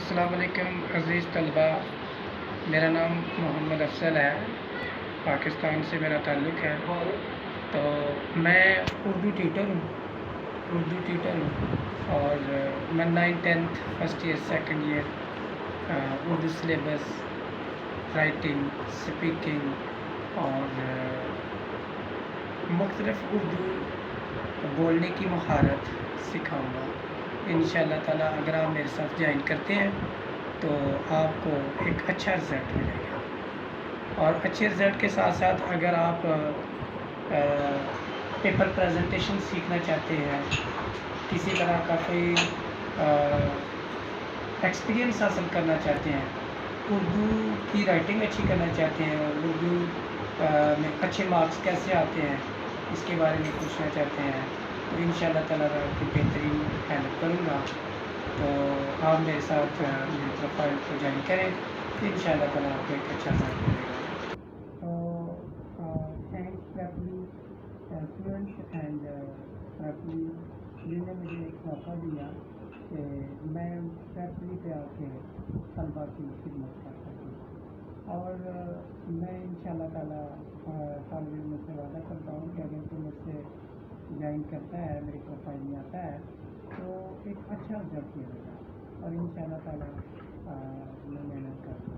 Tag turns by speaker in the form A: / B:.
A: السلام علیکم عزیز طلبہ، میرا نام محمد افضل ہے، پاکستان سے میرا تعلق ہے۔ تو میں اردو ٹیچر ہوں اور میں 9th 10th first year second year Urdu syllabus, writing, speaking اور مختلف اردو بولنے کی مہارت سکھاؤں گا انشاءاللہ تعالیٰ۔ اگر آپ میرے ساتھ جوائن کرتے ہیں تو آپ کو ایک اچھا رزلٹ ملے گا، اور اچھے رزلٹ کے ساتھ ساتھ اگر آپ پیپر پریزنٹیشن سیکھنا چاہتے ہیں، کسی طرح کا کوئی ایکسپیرینس حاصل کرنا چاہتے ہیں، اردو کی رائٹنگ اچھی کرنا چاہتے ہیں اور اردو میں اچھے مارکس کیسے آتے ہیں اس کے بارے میں پوچھنا چاہتے ہیں، تو انشاءاللہ تعالیٰ میں آپ کی بہترین ہیلپ کروں گا۔ تو آپ میرے ساتھ میری پروفائل کو جوائن کریں تو انشاءاللہ تعالیٰ آپ کو ایک اچھا رزلٹ ملے گا۔ تو تھینکس فیپلی فلوئنٹ اینڈ فیپلی جن نے مجھے ایک موقع دیا کہ میں فیپلی پہ آ کے طلبا کی خدمت کر سکوں، اور میں انشاءاللہ تعالیٰ طالب علم سے وعدہ کرتا ہوں کہ اگر کوئی مجھ سے جوائن کرتا ہے، میری پروفائل میں آتا ہے تو ایک اچھا رزلٹ ملے گا، اور انشاءاللہ تعالیٰ میں محنت کروں گا۔